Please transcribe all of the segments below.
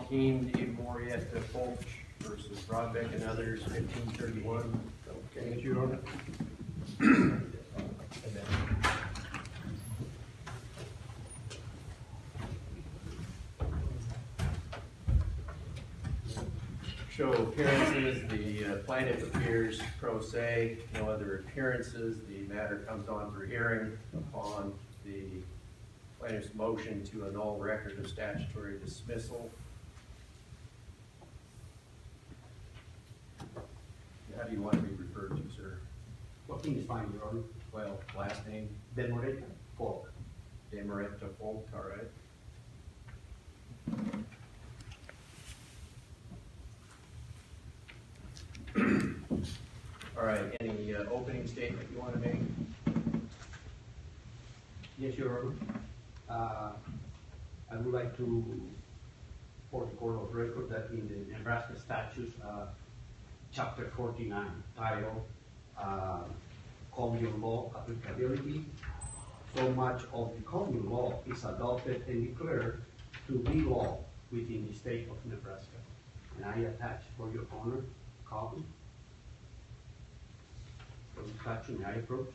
Joaquin de Moreta versus Broadbeck and others, 1531. Okay, it's your honor. Show appearances, the plaintiff appears pro se, no other appearances. The matter comes on for hearing upon the plaintiff's motion to annul record of statutory dismissal. How do you want to be referred to, sir? Joaquin is fine, your honor. Well, last name? De Moreta, Folk. De Moreta Folk, all right. All right, any opening statement you want to make? Yes, your honor. I would like to report the court of record that in the Nebraska statutes, chapter 49, title, common law applicability, so much of the common law is adopted and declared to be law within the state of Nebraska. And I attach for your honor copy. For the statute, may I approach?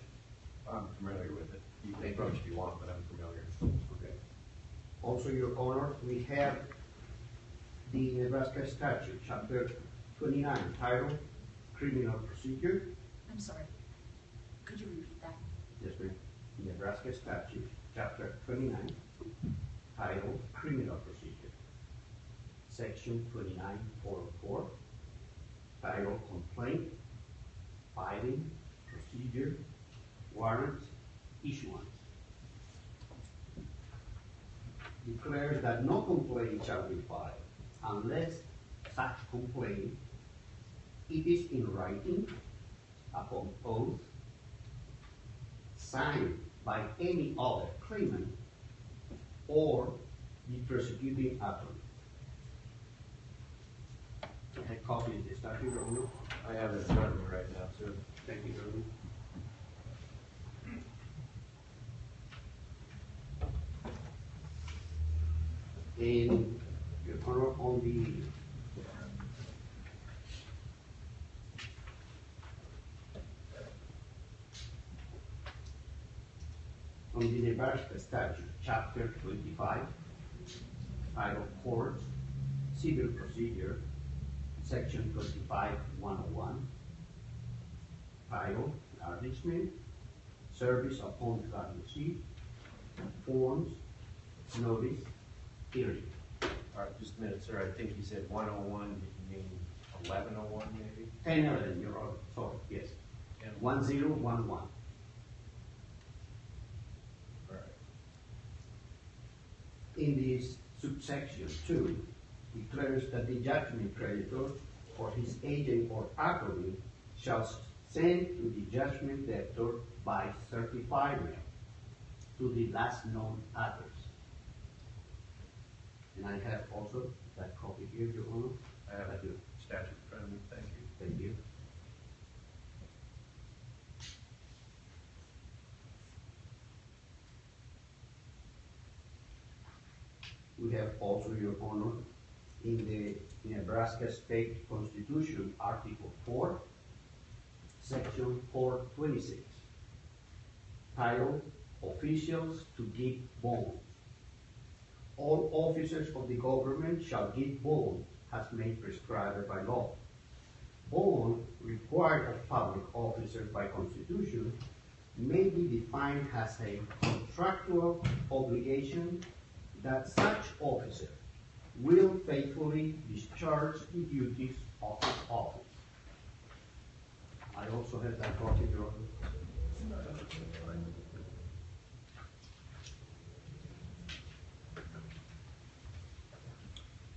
I'm familiar with it. You can approach if you want, but I'm familiar. Okay. Also, your honor, we have the Nebraska statute, chapter 29, title, criminal procedure. I'm sorry. Could you repeat that? Yes, ma'am. Nebraska statute, chapter 29, title, criminal procedure. Section 29.404, title, complaint, filing, procedure, warrants, issuance. Declares that no complaint shall be filed unless such complaint it is in writing, upon oath, signed by any other claimant or the prosecuting attorney. I copy the statute, Your Honor. I have it in front of me right now, sir. Thank you, Your Honor. And Your Honor, on the Nebraska statute, chapter 25, title courts, civil procedure, section 25.101, title garnishment, service upon receipt, forms, notice, hearing. All right, just a minute, sir. I think you said 101. Did you mean 1101 maybe? 1011, Your Honor. Sorry, yes. And 1011. all right. In this subsection 2, declares that the judgment creditor or his agent or attorney shall send to the judgment debtor by certified mail to the last known address. And I have also that copy here, Your Honor. I have a statute in front of me. Thank you. Thank you. We have also, Your Honor, in the Nebraska State Constitution, Article 4, Section 426, titled Officials to Give Bonds. All officers of the government shall give bonds as may prescribed by law. Bond required of public officers by Constitution may be defined as a contractual obligation that such officer will faithfully discharge the duties of his office. I also have that copy, Your Honor.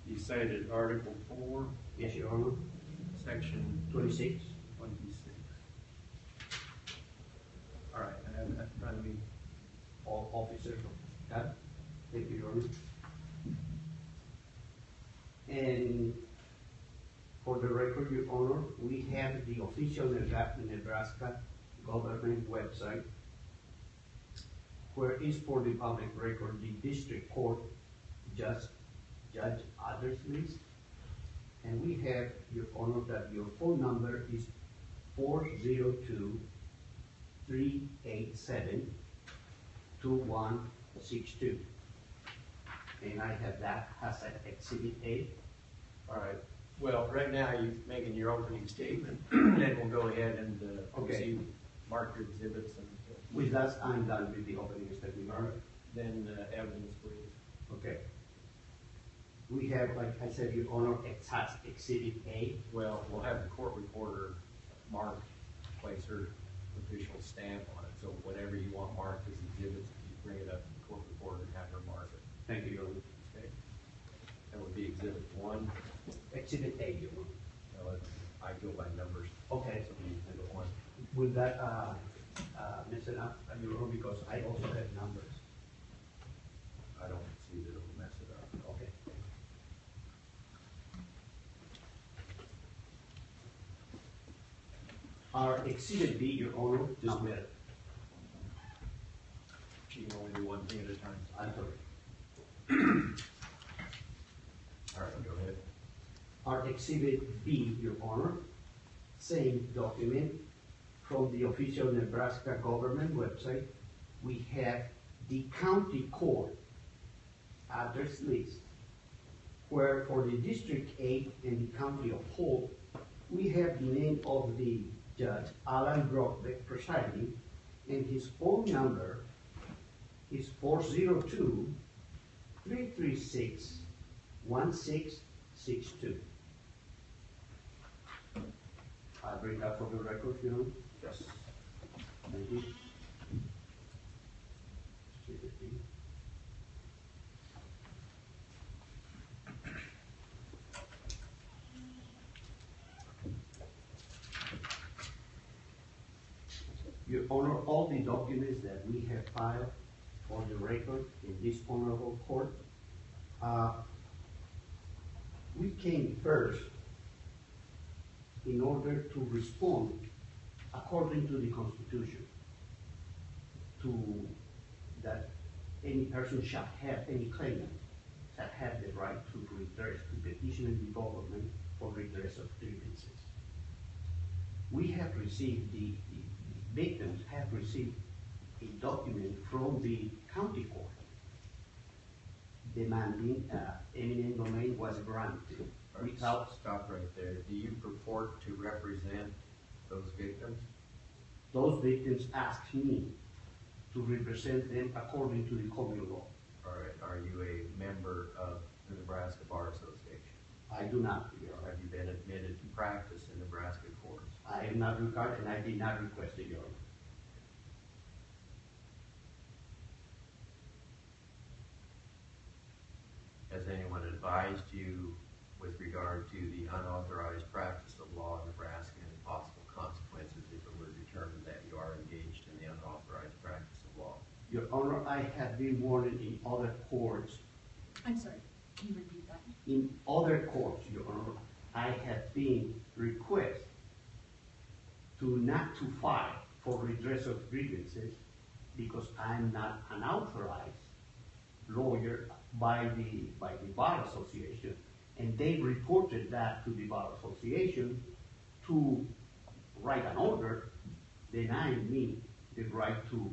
You cited Article 4, Yes, Your Honor. Section 26. 26. All right, I have that in front of me. All officers of that. Thank you, Your Honor. And for the record, Your Honor, we have the official Nebraska government website, where is for the public record the district court just judge address list. And we have, Your Honor, that your phone number is 402-387-2162. And I have that as an exhibit A. All right, well, right now you're making your opening statement, then we'll go ahead and Okay. proceed, mark your exhibits, and With that, I'm done with the opening statement, Your Honor. then evidence, please. Okay. We have, like I said, Your Honor, as exhibit A. Well, we'll have the court reporter mark, place her official stamp on it, so whatever you want marked as exhibits, if you bring it up to the court reporter and have her mark it. Thank you, Your Honor. Okay? That would be exhibit 1. Exhibit A, Your Honor. Well, I go by numbers. Okay. So we exhibit 1. Will that, mess it up, Your Honor, because I also have numbers. I don't see that it'll mess it up. Okay. Our exhibit B, Your Honor, number, You can only do one thing at a time. I'm sorry. All right, go ahead. Our exhibit B, Your Honor, same document from the official Nebraska government website. We have the county court address list, where for the District 8 and the County of Holt, we have the name of the Judge Alan Brockbeck presiding, and his phone number is 402-336-1662. I bring that for the record, you know. Yes. Thank you. Exhibit B. Your Honor, all the documents that we have filed for the record in this honorable court, we came first in order to respond according to the Constitution, to that any person shall have, any claimant shall have the right to redress, to petition the government for redress of grievances. We have received, the victims have received a document from the county court demanding eminent domain was granted without. Stop right there. Do you purport to represent those victims? Those victims asked me to represent them according to the common law. All right, are you a member of the Nebraska Bar Association? I do not, Your Or Honor. have you been admitted to practice in Nebraska courts? I am not required, and I did not request it, Your Honor. Has anyone advised you with regard to the unauthorized practice of law in Nebraska and possible consequences if it were determined that you are engaged in the unauthorized practice of law? Your Honor, I have been warned in other courts. I'm sorry, can you repeat that? In other courts, Your Honor, I have been requested to not to file for redress of grievances because I'm not an authorized lawyer by the Bar Association. And they reported that to the Bar Association to write an order denying me the right to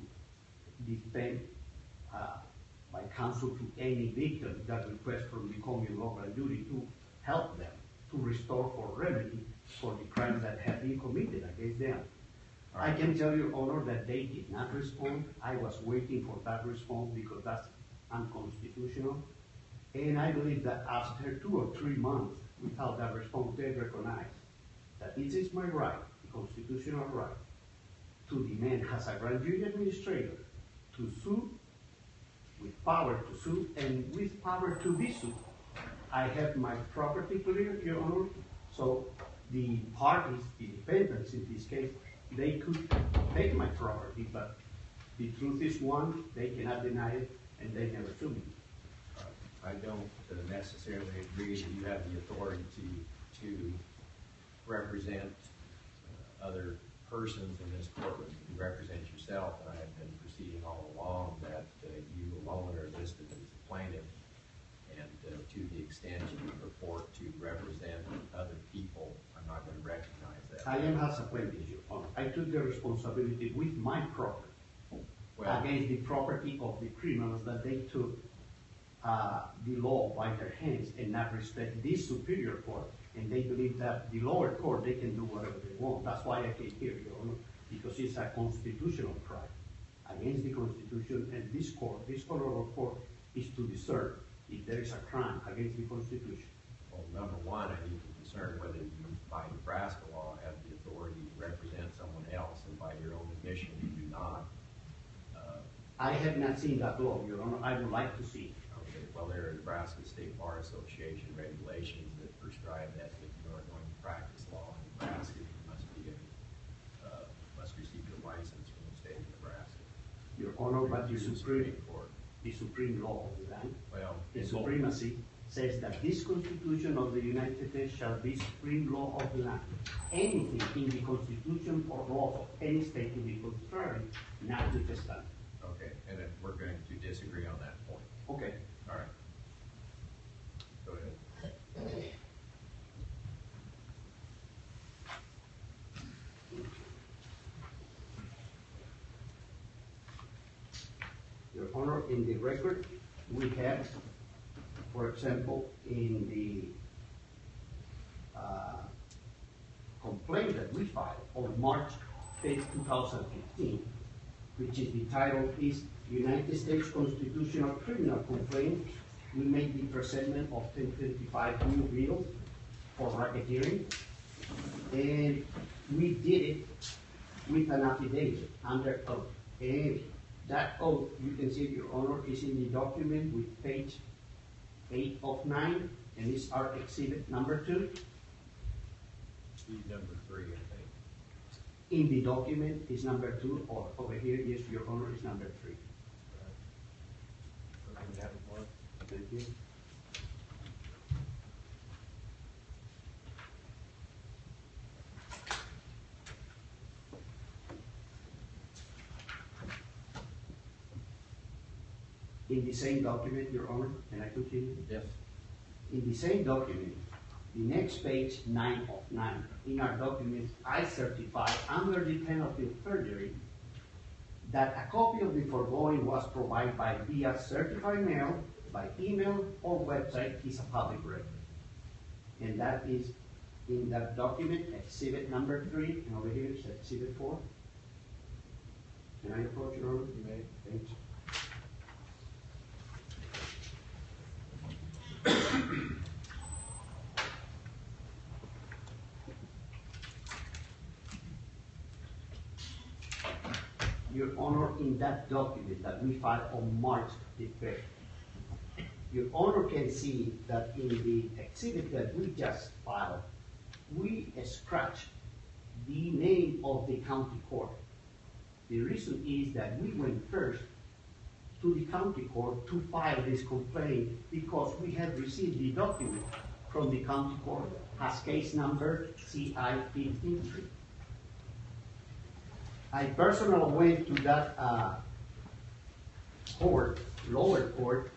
defend by counsel to any victim that requests from the common law and duty to help them to restore for remedy for the crimes that have been committed against them. I can tell you, Honor, that they did not respond. I was waiting for that response because that's unconstitutional. And I believe that after 2 or 3 months without that response, they recognize that this is my right, the constitutional right, to demand as a grand jury administrator to sue, with power to sue, and with power to be sued. I have my property clear, Your Honor, so the parties, the defendants in this case, they could take my property, but the truth is one, they cannot deny it, and they never sue me. I don't necessarily agree that you have the authority to represent other persons in this courtroom. You represent yourself, and I have been proceeding all along that you alone are listed as a plaintiff. And to the extent I am as apprentice, Your Honor. I took the responsibility with my property Well, against the property of the criminals that they took the law by their hands and not respect this superior court. And they believe that the lower court, they can do whatever they want. That's why I came here, Your Honor, because it's a constitutional crime against the Constitution, and this court, this Colorado court, is to discern if there is a crime against the Constitution. well, number one, I need to concern whether you, by Nebraska law, have the authority to represent someone else, and by your own admission, you do not. I have not seen that law, Your Honor. I would like to see it. Okay, well, there are Nebraska State Bar Association regulations that prescribe that if you are going to practice law in Nebraska, you must must receive your license from the state of Nebraska. Your Honor, but the Through Supreme Court. law of the land, Well, the in supremacy says that this Constitution of the United States shall be supreme law of the land. Anything in the Constitution or laws of any state to be contrary, not withstand. Okay, and then we're going to disagree on that point. Okay. All right. Go ahead. Your Honor, in the record, we have, for example, in the complaint that we filed on March 5th, 2015, which is the title is United States Constitutional Criminal Complaint. We made the presentment of 1025 new bills for racketeering, and we did it with an affidavit under oath. And that oath, you can see, Your Honor, is in the document with page 8 of 9, and it's our exhibit number 2. Number 3, I think. In the document is number 2, or over here, yes, Your Honor, is number 3. Thank you. In the same document, Your Honor, and I continue? Yes. In the same document, the next page, 9 of 9, in our document, I certify under the penalty of perjury that a copy of the foregoing was provided by via certified mail, by email, or website is a public record. And that is in that document, exhibit number 3, and over here is exhibit 4. Can I approach, Your Honor? You may. Thanks. Your Honor, in that document that we filed on March the 5th, Your Honor can see that in the exhibit that we just filed, we scratched the name of the county court. The reason is that we went first to the county court to file this complaint because we had received the document from the county court as case number CI-15. I personally went to that court, lower court,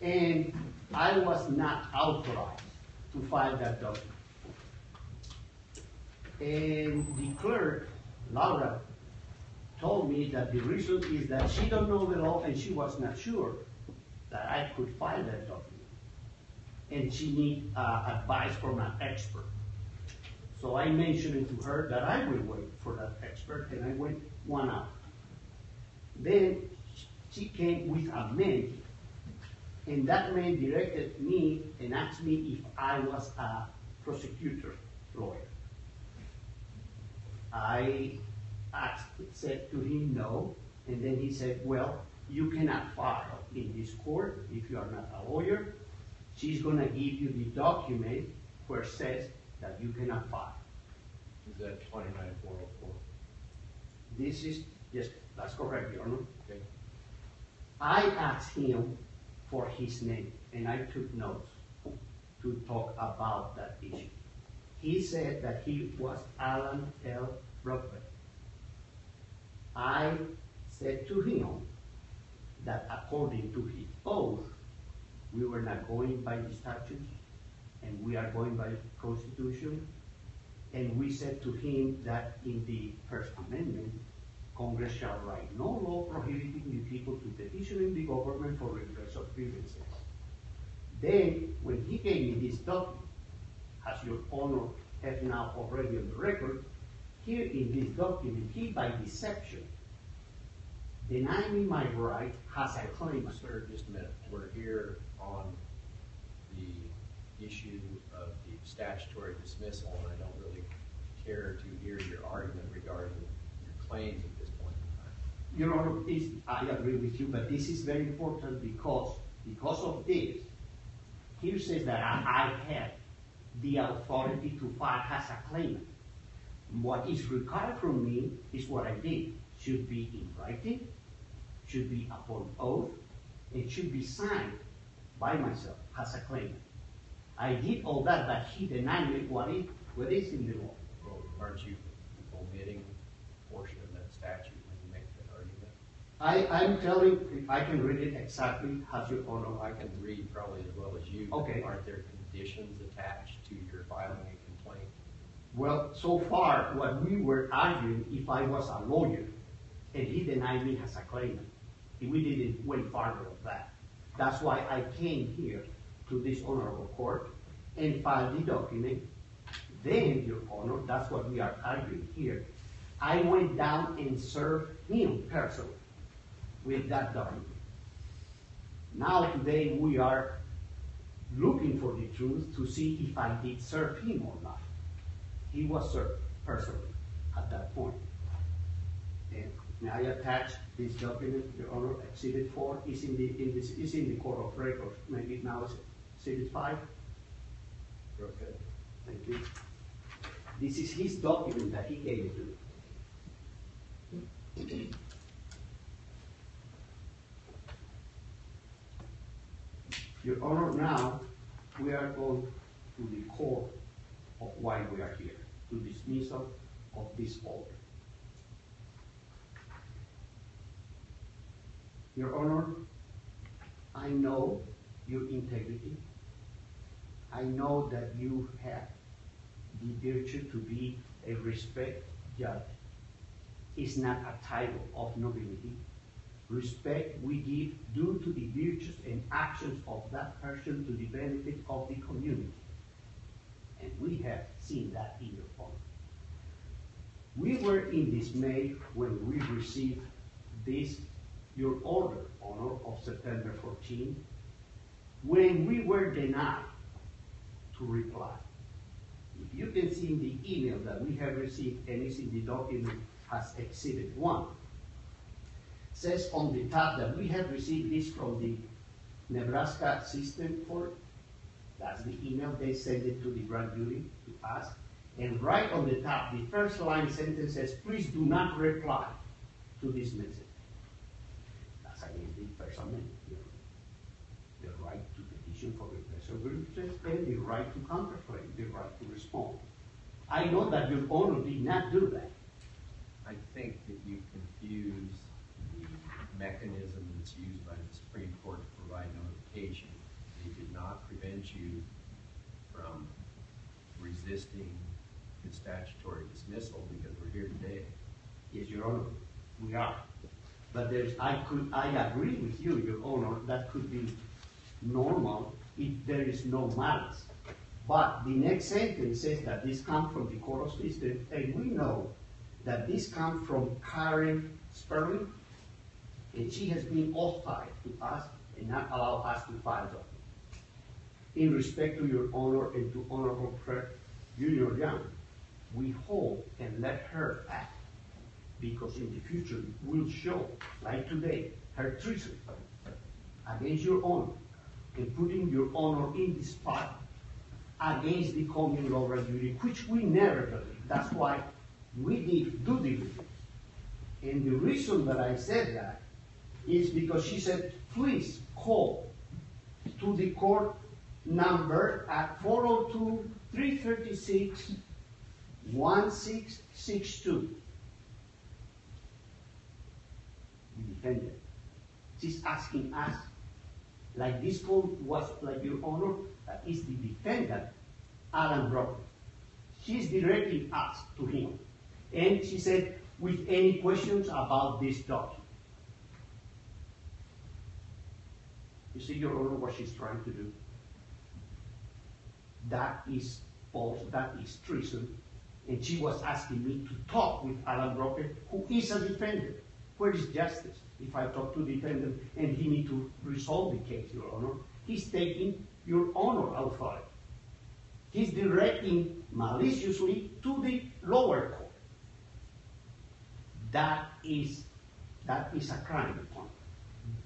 and I was not authorized to file that document. And the clerk, Laura, told me that the reason is that she don't know the law and she was not sure that I could file that document. And she need advice from an expert. So I mentioned it to her that I will wait for that expert, and I went 1 hour. Then she came with a man, and that man directed me and asked me if I was a prosecutor lawyer. I said to him no, and then he said, well, you cannot file in this court if you are not a lawyer. She's gonna give you the document where it says that you cannot file. Is that 29404? This is, yes, that's correct, Your Honor. Okay. I asked him for his name, and I took notes to talk about that issue. He said that he was Alan L. Brockman. I said to him that according to his oath, we were not going by the statutes, and we are going by the Constitution, And we said to him that in the First Amendment, Congress shall write no law prohibiting the people to petition in the government for redress of grievances. Then, when he gave me this document, as your honor have now already on the record, here in this document, he by deception denied me my right as a claimant. Sir, just a minute. We're here on the issue of the statutory dismissal, and I don't really care to hear your argument regarding your claims at this point in time. Your Honor, I agree with you, but this is very important because of this. Here says that I have the authority to file as a claimant. What is required from me is what I did. Should be in writing, should be upon oath, it should be signed by myself as a claimant. I did all that, but he denied me what is in the law. Well, aren't you omitting a portion of that statute when you make that argument? I'm telling, I can read it exactly as your honor. I can read probably as well as you. Okay. Aren't there conditions attached to your filing a complaint? Well, so far, what we were arguing, if I was a lawyer, and he denied me as a claimant, we didn't went farther of that. That's why I came here to this honorable court and filed the document. Then, your honor, that's what we are arguing here. I went down and served him personally with that document. Now, today, we are looking for the truth to see if I did serve him or not. He was served personally at that point. And may I attach this document, Your Honor? Exhibit 4 is in the court of records. Maybe now it's Exhibit 5. Okay. Thank you. This is his document that he gave it to me. Your Honor, now we are going to the core of why we are here, to dismissal of this order. Your Honor, I know your integrity. I know that you have the virtue to be a respect judge. It's not a title of nobility. Respect we give due to the virtues and actions of that person to the benefit of the community. And we have seen that in your honor. We were in dismay when we received this, your order, honor, of September 14, when we were denied to reply. If you can see in the email that we have received, and it's in the document as Exhibit 1, says on the top that we have received this from the Nebraska system court. That's the email. They send it to the grand jury to us. And right on the top, the first line sentence says, please do not reply to this message. That's against the First Amendment. The right to petition for redress of grievances and the right to counterclaim, the right to respond. I know that your honor did not do that. I think that you confuse the mechanism that's used by the Supreme Court to provide notification. They did not prevent you from resisting the statutory dismissal because we're here today. Yes, Your Honor, we are. But I agree with you, Your Honor, that could be normal if there is no malice. But the next sentence says that this comes from the court of system, and we know that this comes from Karen Sperling, and she has been hostile to us and not allow us to file documents. In respect to Your Honor and to Honorable Fred Junior Young, we hope and let her act, because in the future we'll show, like today, her treason against Your Honor and putting Your Honor in the spot against the common law duty, which we never believe. That's why we need due diligence. And the reason that I said that is because she said, please call to the court number at 402-336-1662. The defendant. She's asking us, like this phone was like Your Honor, that is the defendant, Alan Brown. She's directing us to him. And she said, with any questions about this document. You see, Your Honor, what she's trying to do? That is false, that is treason. And she was asking me to talk with Alan Roque, who is a defendant. Where is justice? If I talk to the defendant and he need to resolve the case, Your Honor, he's taking Your Honor authority. He's directing maliciously to the lower court. That is a crime.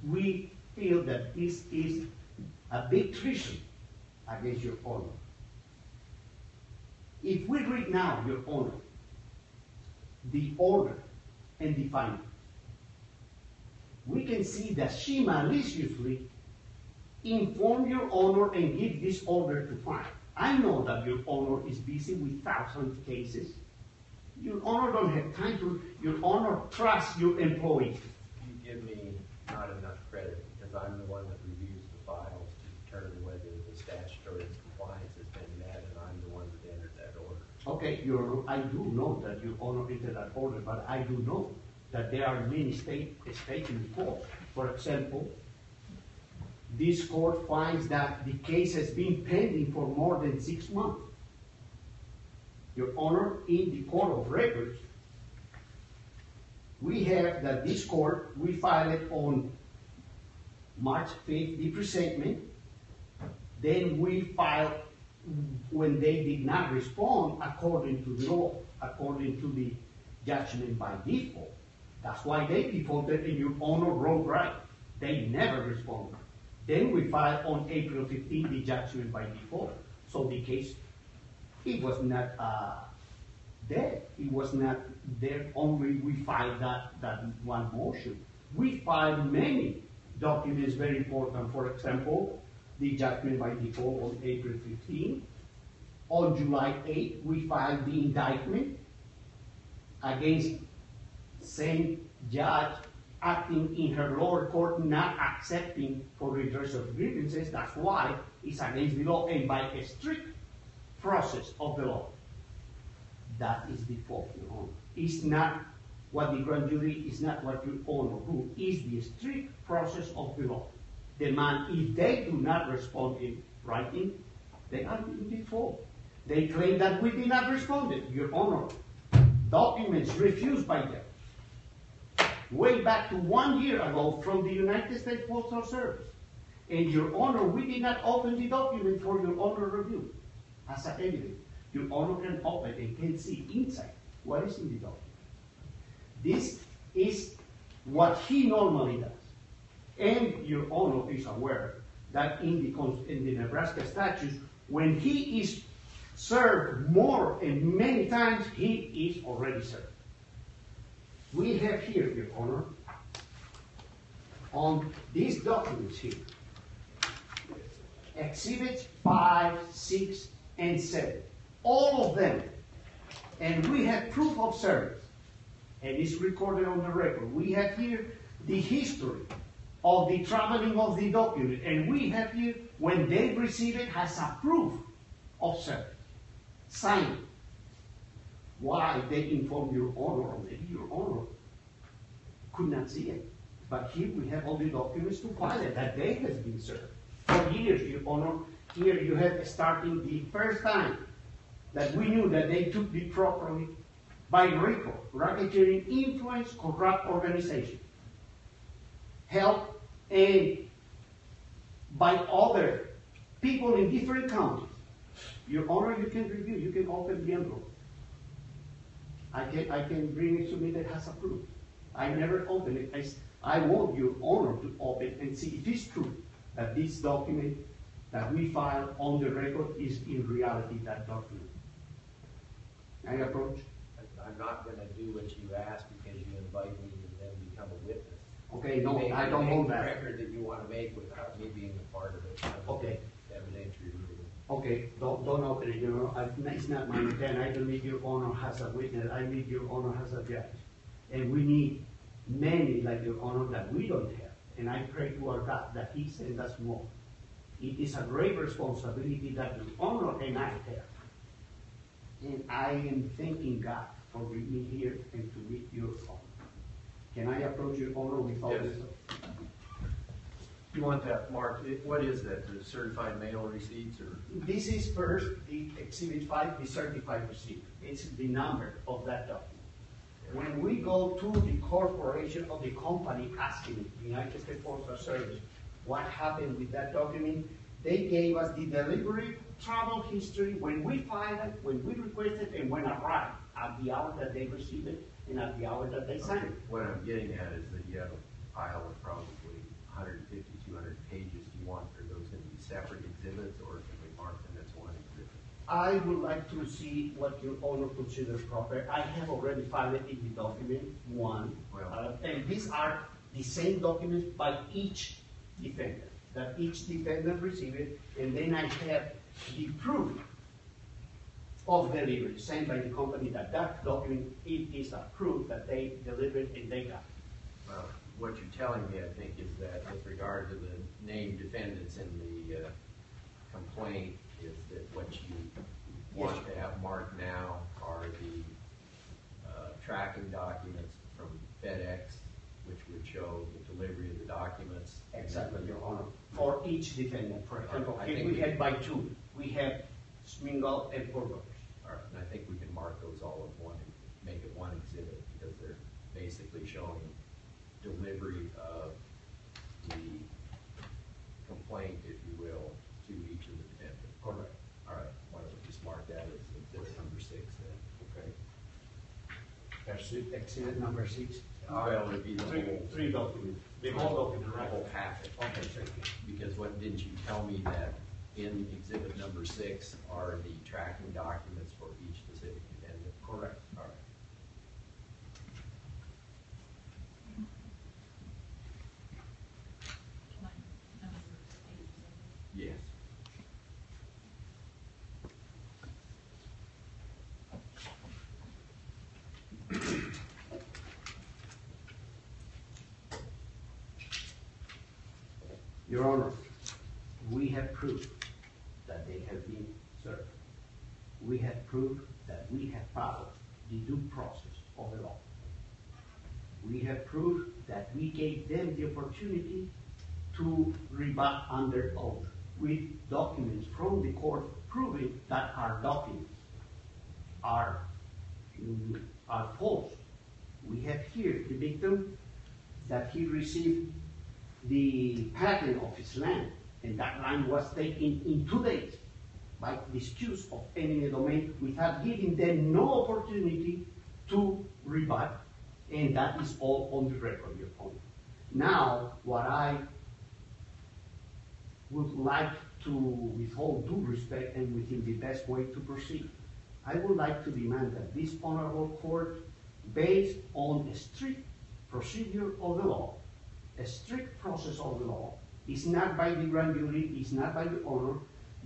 We feel that this is a big treason against Your Honor. If we read now, Your Honor, the order and the finding, we can see that she maliciously informed Your Honor and give this order to find. I know that Your Honor is busy with thousands of cases. Your Honor don't have time to, Your Honor trusts your employees. You give me not enough credit because I'm the one that reviews the files to determine whether the statutory compliance has been met, and I'm the one that entered that order. Okay, Your Honor, I do know that Your Honor entered that order, but I do know that there are many state courts. For example, this court finds that the case has been pending for more than 6 months. Your Honor, in the Court of Records, we have that this court, we filed it on March 5th, the presentment. Then we filed when they did not respond according to the law, according to the judgment by default. That's why they defaulted and Your Honor wrote right. They never responded. Then we filed on April 15th the judgment by default. So the case, it was not dead. It was not there, only we filed that one motion. We filed many documents very important. For example, the judgment by default on April 15th. On July 8th, we filed the indictment against same judge acting in her lower court, not accepting for redress of grievances. That's why it's against the law and by a strict process of the law. That is the fault, Your Honor. It's not what the grand jury, is not what Your Honor ruled. It's the strict process of the law. The man, if they do not respond in writing, they are in default. They claim that we did not respond. Your Honor, documents refused by them. Way back to 1 year ago from the United States Postal Service. And Your Honor, we did not open the document for Your Honor review as an evidence. Your Honor can open and can see inside what is in the document. This is what he normally does. And Your Honor is aware that in the Nebraska statutes, when he is served more and many times, he is already served. We have here, Your Honor, on these documents here, Exhibits 5, 6, and 7. All of them. And we have proof of service. And it's recorded on the record. We have here the history of the traveling of the document. And we have here, when they receive it, has a proof of service. Signed. Why they inform Your Honor, or maybe Your Honor could not see it. But here we have all the documents to file it, that day has been served. For years, Your Honor, here you have starting the first time that we knew that they took the property by RICO, racketeering influence, corrupt organization, help, and by other people in different counties. Your Honor, you can review, you can open the envelope. I can bring it to me that has approved. I never open it. I want Your Honor to open and see if it's true that this document that we file on the record is in reality that document. I approach. I'm not going to do what you asked because you invite me to then become a witness. Okay, no, You I don't want make that. the record that you want to make without me being a part of it. Okay. Evidentiary ruling. Okay, don't open it, Your Honor. It's not my intent. I don't need Your Honor has a witness. I need Your Honor has a judge. And we need many like Your Honor that we don't have. And I pray to our God that He sends us more. It is a great responsibility that Your Honor and I have. And I am thanking God for bringing me here and to meet your honor. Can I approach your honor with all Yes. this? You want that marked, what is that, the certified mail receipts or? This is first the Exhibit 5, the certified receipt. It's the number of that document. When we go to the corporation or the company asking United States Postal Service what happened with that document, they gave us the delivery travel history when we filed it, when we requested, and when it arrived, at the hour that they received it and at the hour that they signed Okay, it. what I'm getting at is that you have a pile of probably 150, 200 pages. Do you want, are those going to be separate exhibits, or can we mark them as one exhibit? I would like to see what your honor considers proper. I have already filed it in the document one. Well- And these are the same documents by each defendant, that each defendant received it, and then I have the proof of delivery, signed by the company that that document, it is a proof that they delivered and they got it. Well, what you're telling me, I think, is that with regard to the named defendants in the complaint, is that what you want to have marked now are the tracking documents from FedEx, which would show the delivery of the documents. Exactly, your honor. For each defendant, for example, I here think we had by two, we have Smingal and Porter. All right, and I think we can mark those all as one, and make it one exhibit, because they're basically showing delivery of the complaint, if you will, to each of the defendants. Correct. All right, why don't we just mark that as exhibit number 6 then, okay? Exhibit number 6. Well, it'd be the whole, Three documents, the whole document, the right? whole packet. Okay, thank you. Because what, didn't you tell me that in exhibit number 6 are the tracking documents for each specific defendant? Correct. All right. Can I, number 8? Yes. Your Honor, we have proof that they have been served. We have proof that we have followed the due process of the law. We have proof that we gave them the opportunity to rebut under oath with documents from the court proving that our documents are false. We have here the victim that he received the patent of his land, and that land was taken in 2 days by the excuse of eminent domain without giving them no opportunity to rebut, and that is all on the record, your Honor. Now, what I would like to, with all due respect and within the best way to proceed, I would like to demand that this honorable court, based on a strict procedure of the law, a strict process of the law, is not by the grand jury, is not by the honor,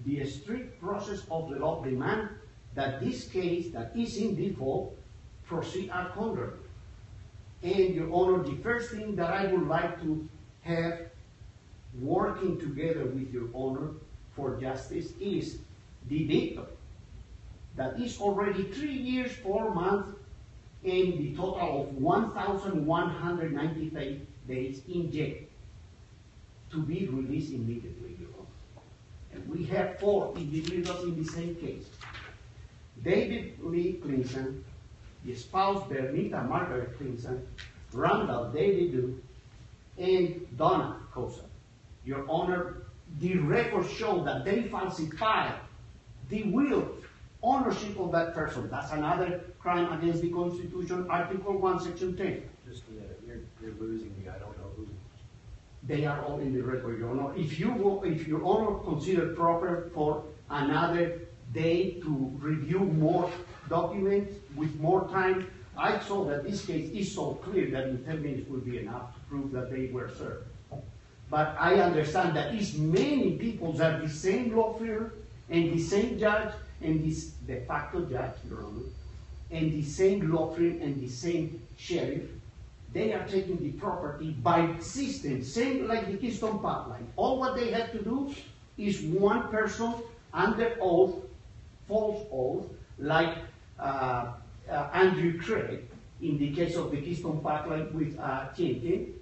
the strict process of the law demand that this case that is in default proceed ad contrary. And your honor, the first thing that I would like to have working together with your honor for justice is the victim that is already 3 years, 4 months, and the total of 1,195 days in jail to be released immediately, your honor. And we have 4 individuals in the same case. David Lee Clinton, the spouse Bernita Margaret Clinton, Randall David Du, and Donna Cosa. Your honor, the records show that they falsified the will, ownership of that person. That's another crime against the Constitution, Article 1, Section 10. Just a minute, you're losing me, I don't know who. They are all in the record, your honor. If your honor consider proper for another day to review more documents with more time, I saw that this case is so clear that in 10 minutes will be enough to prove that they were served. But I understand that it's many people that the same law firm and the same judge and this de facto judge, your honor, and the same law firm and the same sheriff, they are taking the property by system, same like the Keystone Pipeline. All what they have to do is one person under oath, false oath, like Andrew Craig, in the case of the Keystone Pipeline with Tintin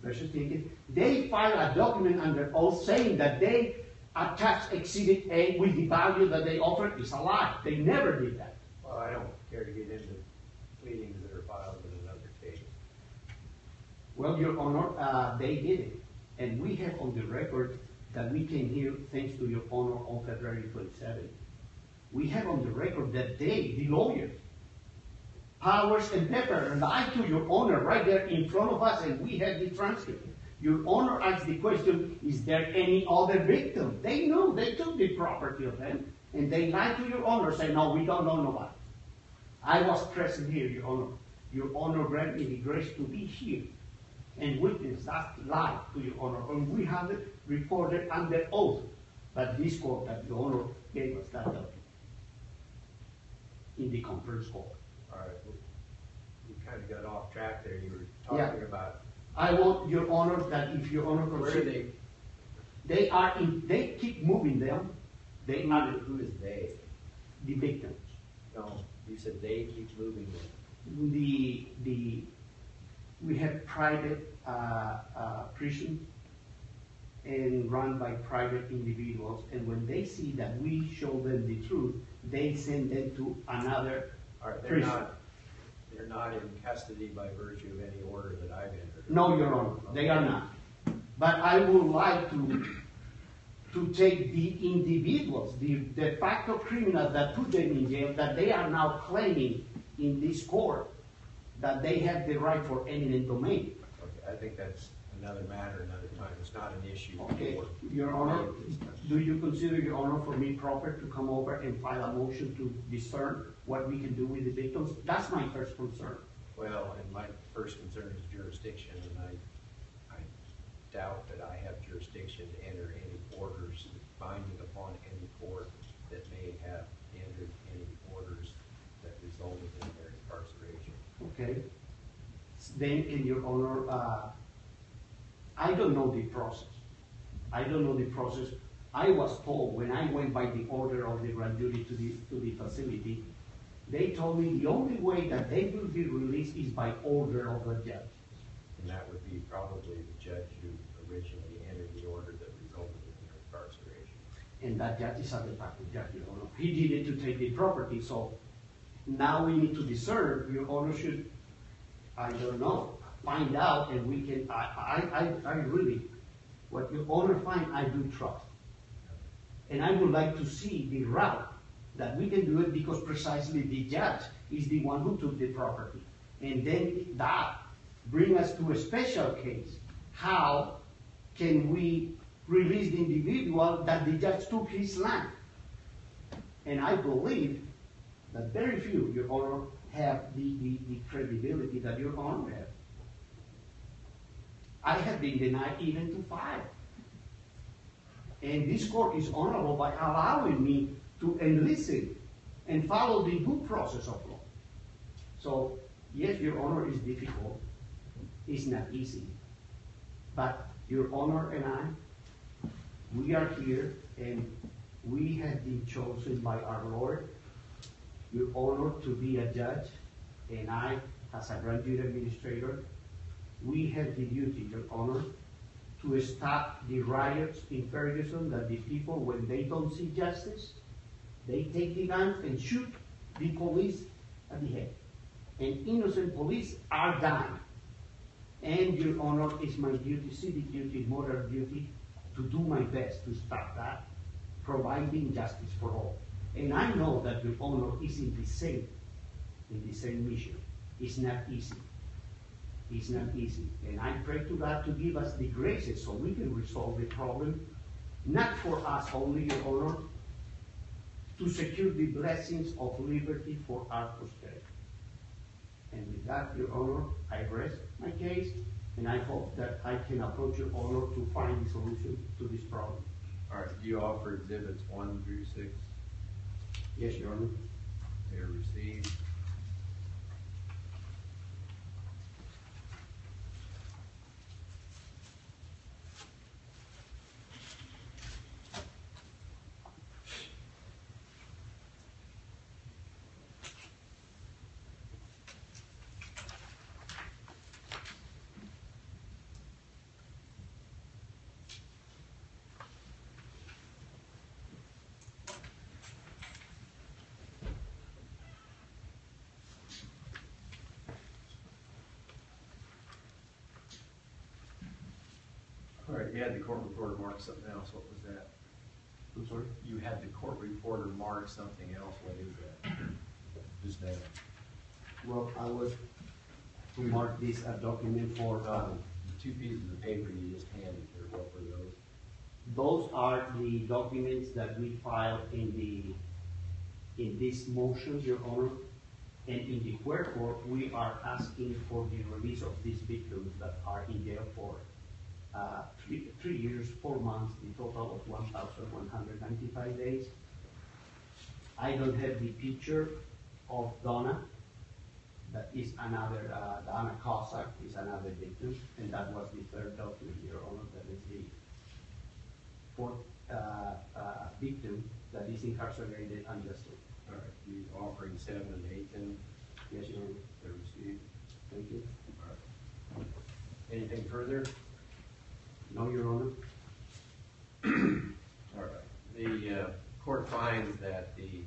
versus Tintin, they filed a document under oath saying that they attached Exhibit A with the value that they offered is a lie. They never did that. Well, I don't care to get into pleadings that are filed in another case. Well, Your Honor, they did it. And we have on the record that we came here thanks to Your Honor on February 27. We have on the record that they, the lawyers, Powers and Pepper, lied to Your Honor right there in front of us, and we have the transcript. Your Honor asked the question, is there any other victim? They knew, they took the property of them, and they lied to Your Honor, saying, no, we don't know nobody. I was present here, Your Honor. Your Honor granted me the grace to be here and witness that lie to Your Honor, and we have it recorded under oath by this court that Your Honor gave us that document in the conference call. All right, we kind of got off track there. You were Yeah. talking about, I want Your Honor that if Your Honor where are consider, they, they keep moving them. They are who is they? the victims. No, you said they keep moving them. We have private prison and run by private individuals, and when they see that we show them the truth, they send them to another All right, prison. they're not in custody by virtue of any order that I've entered. No, Your Honor, they are not. But I would like to take the individuals, the de facto criminals that put them in jail, that they are now claiming in this court that they have the right for eminent domain. Okay, I think that's another matter, another time. It's not an issue. Okay, for Your Honor, this time. do you consider, Your Honor, for me proper to come over and file a motion to discern what we can do with the victims? That's my first concern. Well, and my first concern is jurisdiction, and I doubt that I have jurisdiction to enter any orders binding upon any court that may have entered any orders that resulted in their incarceration. Okay? Then, in Your Honor, I don't know the process. I don't know the process. I was told when I went by the order of the grand jury to the facility, they told me the only way that they will be released is by order of the judge. And that would be probably the judge who originally entered the order that resulted in their incarceration. And that judge is a de facto judge, Your Honor. He did it to take the property, so now we need to discern. Your Honor should, I don't know, find out, and we can, I really, what Your Honor find, I do trust. And I would like to see the route that we can do it, because precisely the judge is the one who took the property. And then that bring us to a special case. How can we release the individual that the judge took his land? And I believe that very few, Your Honor, have the credibility that Your Honor has. I have been denied even to file. And this court is honorable by allowing me to enlist and follow the due process of law. So, yes, Your Honor, is difficult. It's not easy. But Your Honor and I, we are here, and we have been chosen by our Lord, Your Honor, to be a judge, and I, as a grand jury administrator, we have the duty, Your Honor, to stop the riots in Ferguson, that the people, when they don't see justice, they take the guns and shoot the police at the head. And innocent police are dying. And Your Honor, it's my duty, civic duty, moral duty, to do my best to stop that, providing justice for all. And I know that Your Honor is in the same mission. It's not easy. It's not easy. And I pray to God to give us the graces so we can resolve the problem, not for us only, Your Honor, to secure the blessings of liberty for our posterity. And with that, Your Honor, I rest my case, and I hope that I can approach Your Honor to find the solution to this problem. All right, do you offer exhibits 1 through 6? Yes, Your Honor. They are received. All right, you had the court reporter mark something else, what was that? I'm sorry? You had the court reporter mark something else, what is that? Just that. Well, I was to mark this a document for, The two pieces of paper you just handed here, what were those? those are the documents that we filed in this motion, Your Honor. And in the wherefore, we are asking for the release of these victims that are in jail for 3 years, 4 months, the total of 1,195 days. I don't have the picture of Donna. That is another, Donna Cossack is another victim, and that was the third document, Your Honor, that is the fourth victim that is incarcerated unjustly. All right, you offering 7 and 8 then? Yes, Your Honor. They're received. Thank you. All right. Anything further? No, Your Honor. All right. The court finds that the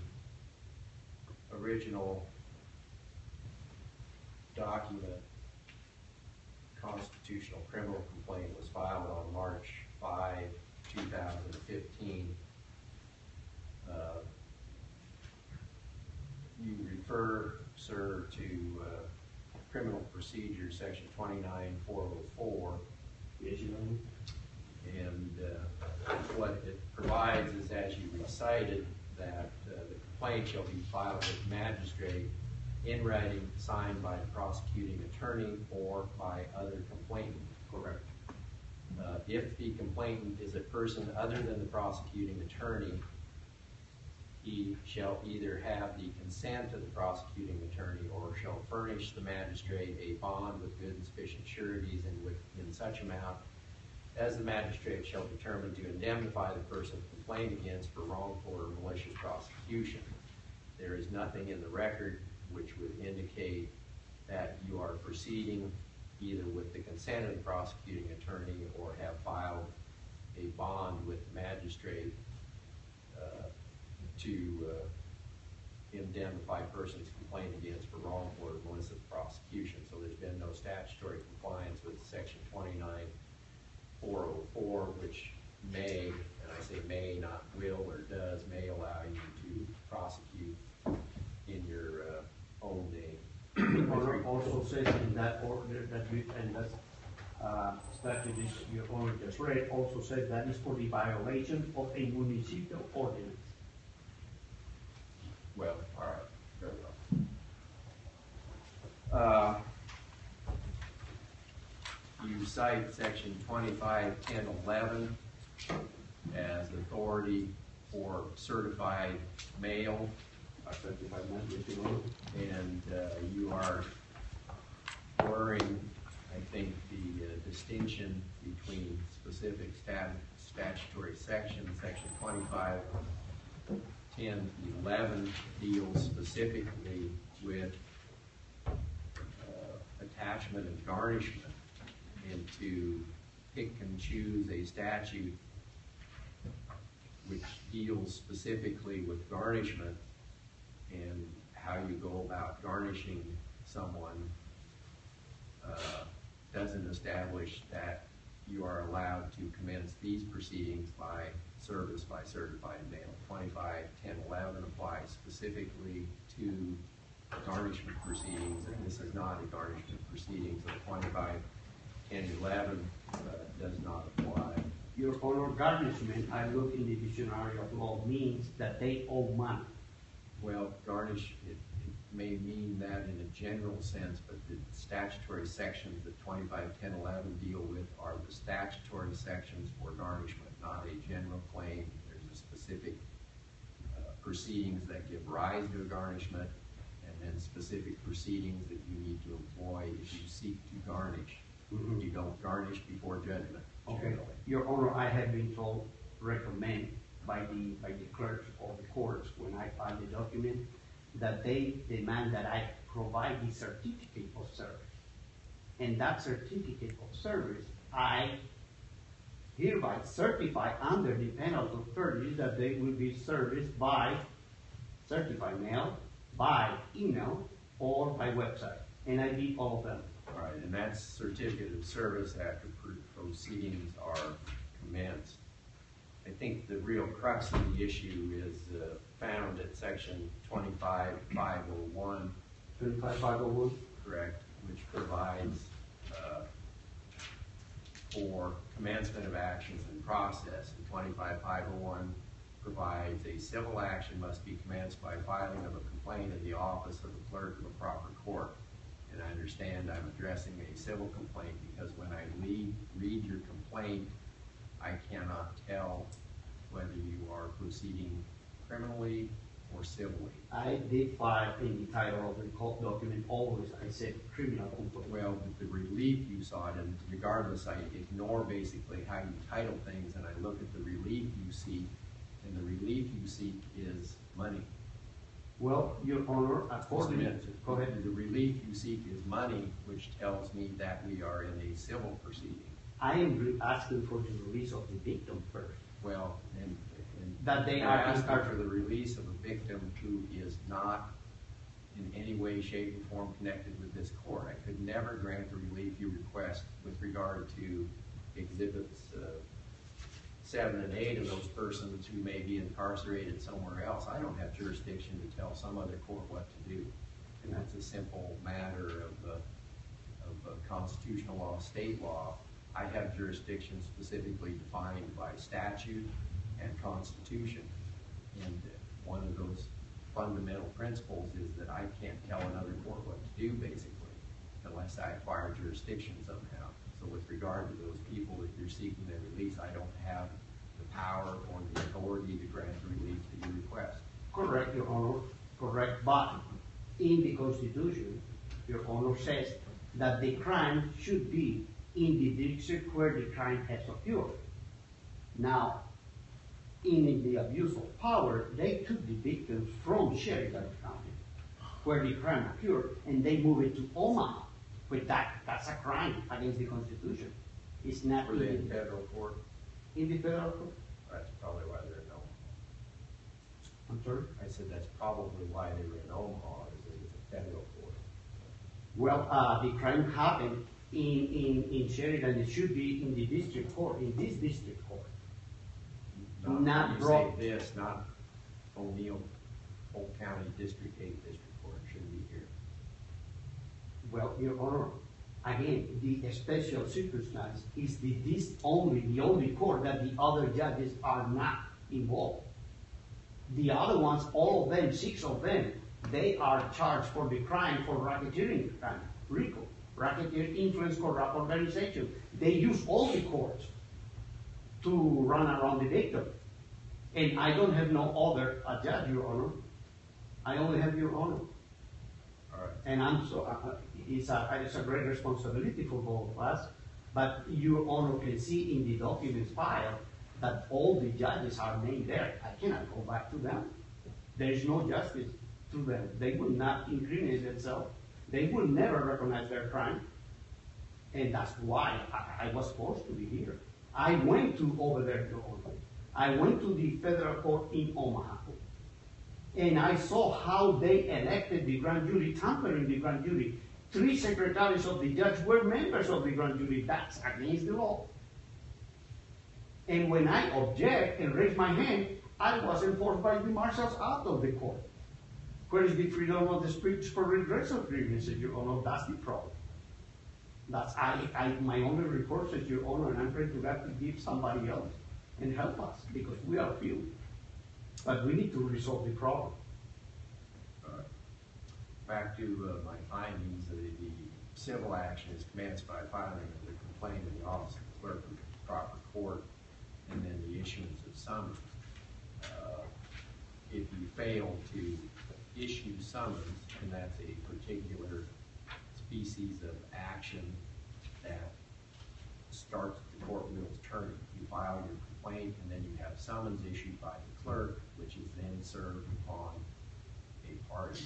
original document, constitutional criminal complaint, was filed on March 5, 2015. You refer, sir, to criminal procedure section 29404. Yes, Your Honor. And what it provides is, as you recited, that the complaint shall be filed with the magistrate in writing, signed by the prosecuting attorney or by other complainant. Correct. If the complainant is a person other than the prosecuting attorney, he shall either have the consent of the prosecuting attorney or shall furnish the magistrate a bond with good and sufficient sureties in such amount as the magistrate shall determine to indemnify the person complained against for wrongful or malicious prosecution. There is nothing in the record which would indicate that you are proceeding either with the consent of the prosecuting attorney or have filed a bond with the magistrate to indemnify persons complained against for wrongful or malicious prosecution. So there's been no statutory compliance with section 29404, which may, and I say may, not will or does, may allow you to prosecute in your own name. The order also says in that order that we, and that statute is Your Honor just read, also says that is for the violation of a municipal ordinance. Well, all right, very well. You cite section 251011 as authority for certified mail. Certified mail, yes, Your Honor. And you are blurring, I think, the distinction between specific statutory sections. Section 251011 deals specifically with attachment and garnishment, and to pick and choose a statute which deals specifically with garnishment and how you go about garnishing someone doesn't establish that you are allowed to commence these proceedings by service by certified mail. 251011 applies specifically to garnishment proceedings, and this is not a garnishment proceeding, so 251011 does not apply. Your Honor, garnishment, I look in the dictionary of law, means that they owe money. Well, garnish, it may mean that in a general sense, but the statutory sections that 251011 deal with are the statutory sections for garnishment, not a general claim. There's a specific proceedings that give rise to a garnishment, and then specific proceedings that you need to employ if you seek to garnish. Mm-hmm. You don't garnish before judgment. Okay. Generally. Your Honor, I have been told, recommend by the clerks of the courts when I file the document, that they demand that I provide the certificate of service. And that certificate of service, I hereby certify under the penalty of perjury that they will be serviced by certified mail, by email, or by website. And I did all of them. All right, and that's certificate of service after proceedings are commenced. I think the real crux of the issue is found at section 25-501. 25-501? Correct, which provides for commencement of actions in process. And 25-501 provides a civil action must be commenced by filing of a complaint in the office of the clerk of a proper court. And I understand I'm addressing a civil complaint because when I read your complaint, I cannot tell whether you are proceeding criminally or civilly. I did file in the title of the court document, always I said criminal complaint. Well, the relief you sought, and regardless, I ignore basically how you title things, and I look at the relief you seek, and the relief you seek is money. Well, Your Honor, Just a according minute. go ahead. The relief you seek is money, which tells me that we are in a civil proceeding. I am asking for the release of the victim first. Well, and That they you're are asking discarded. for the release of a victim who is not in any way, shape, or form connected with this court. I could never grant the relief you request with regard to exhibits 7 and 8 of those persons who may be incarcerated somewhere else. I don't have jurisdiction to tell some other court what to do. And that's a simple matter of constitutional law, state law. I have jurisdiction specifically defined by statute and constitution. And one of those fundamental principles is that I can't tell another court what to do, basically, unless I acquire jurisdiction somehow. So with regard to those people, if you're seeking their release, I don't have the power or the authority to grant the relief that you request. Correct, Your Honor, correct. But in the Constitution, Your Honor says that the crime should be in the district where the crime has occurred. Now, in the abuse of power, they took the victims from Sheridan County, where the crime occurred, and they moved it to Omaha. But that's a crime against the Constitution. It's not Were they in federal court? in the federal court. That's probably why they're in Omaha. I'm sorry? I said that's probably why they were in Omaha, is that it's a federal court. Well, the crime happened in Sheridan. It should be in the district court, in this district court. Not you brought- say this, not O'Neill, Polk County District 8 District Court, shouldn't be here. Well, Your Honor, again, the special circumstance is the only court that the other judges are not involved. The other ones, all of them, 6 of them, they are charged for the crime for racketeering crime, RICO, racketeer influence corrupt organization. They use all the courts to run around the victim. And I don't have no other judge, Your Honor. I only have Your Honor. All right. And I'm so, it's a great responsibility for both of us, but Your Honor can see in the documents file that all the judges are named there. I cannot go back to them. There is no justice to them. They will not incriminate themselves. They will never recognize their crime. And that's why I was forced to be here. I went to over there, Your Honor. I went to the federal court in Omaha. And I saw how they elected the grand jury, tampering the grand jury. 3 secretaries of the judge were members of the grand jury. That's against the law. And when I object and raise my hand, I was enforced by the marshals out of the court. Where is the freedom of the speech for redress of grievances, Your Honor? That's the problem. That's my only recourse is Your Honor, and I'm praying to God to give somebody else and help us because we are few. But we need to resolve the problem. All right. Back to my findings, the civil action is commenced by filing of the complaint in the office of the clerk of the proper court, and then the issuance of summons. If you fail to issue summons, and that's a particular species of action that starts the court wheels turning. You file your complaint, and then you have summons issued by the clerk, which is then served upon a party.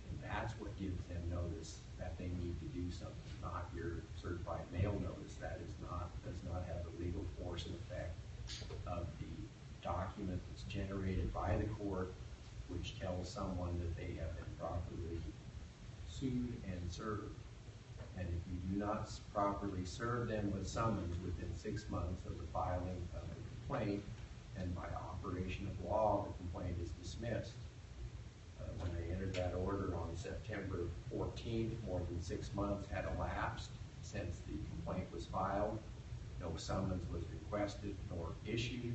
And that's what gives them notice that they need to do something, not your certified mail notice. That does not have the legal force and effect of the document that's generated by the court, which tells someone that they have been properly sued and served. And if you do not properly serve them with summons within 6 months of the filing of a complaint, and by operation of law, the complaint is dismissed. When they entered that order on September 14th, more than 6 months had elapsed since the complaint was filed. No summons was requested nor issued,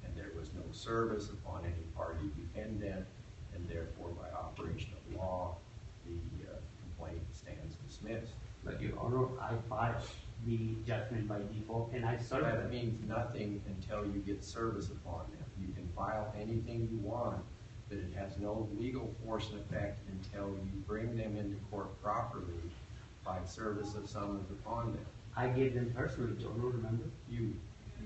and there was no service upon any party defendant, and therefore, by operation of law, the complaint stands dismissed. But Your Honor, I filed the judgment by default and I So served that them. means nothing until you get service upon them. You can file anything you want, but it has no legal force and effect until you bring them into court properly by service of summons upon them. I gave them personally, Your Honor, remember? You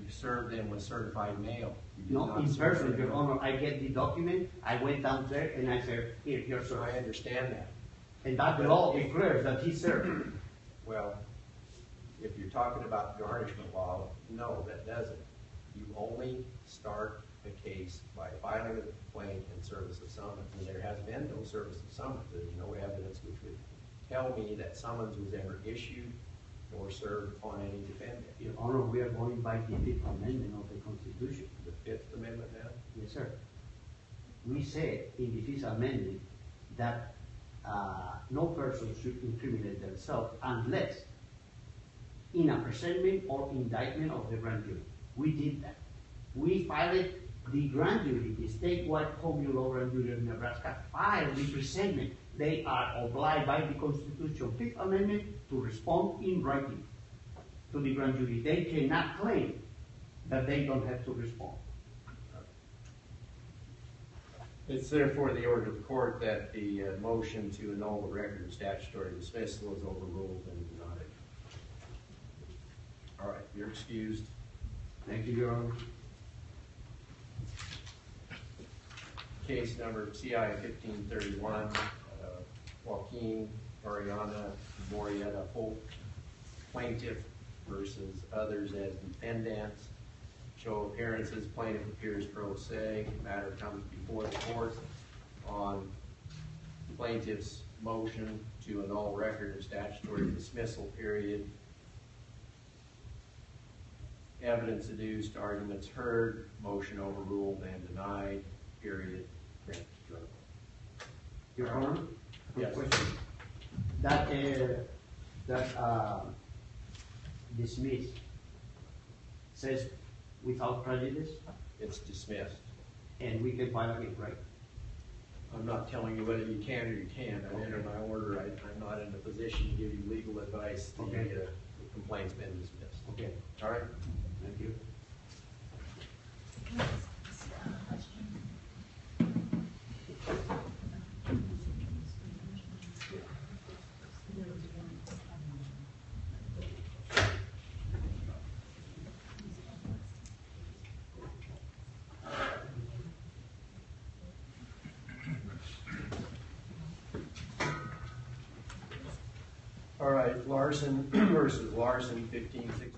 serve them with certified mail. You did No, not in serve person, them- Your Honor, I get the document, I went down there and I said, here, you're So I served. understand that. And that law declares that he served. Well, if you're talking about garnishment law, no, that doesn't. You only start a case by filing a complaint and service of summons, and there has been no service of summons. There's no evidence which would tell me that summons was ever issued nor served upon any defendant. Your Honor, we are going by the Fifth Amendment of the Constitution. The Fifth Amendment now? Yes, sir. We say in the Fifth Amendment that no person should incriminate themselves unless in a presentment or indictment of the grand jury. We did that. We filed the grand jury, the statewide common law grand jury of Nebraska, filed the presentment. They are obliged by the Constitution, Fifth Amendment, to respond in writing to the grand jury. They cannot claim that they don't have to respond. It's therefore the order of the court that the motion to annul the record of statutory dismissal is overruled and denied. All right, you're excused. Thank you, Your Honor. Case number CI 1531, Joaquin, Mariana, Moreta, Hope, plaintiff versus others as defendants. Show appearances, plaintiff appears pro se. Matter comes before the court on plaintiff's motion to annul record of statutory dismissal period. Evidence adduced, arguments heard, motion overruled and denied, period. Grant to judgment. Your Honor, Yes. question. That dismiss says without prejudice, It's dismissed. and we can file again, right? I'm not telling you whether you can or you can't. I entered my order. I'm not in a position to give you legal advice. Okay. The complaint's been dismissed. Okay, All right? thank you. All right, Larson versus Larson, 1560.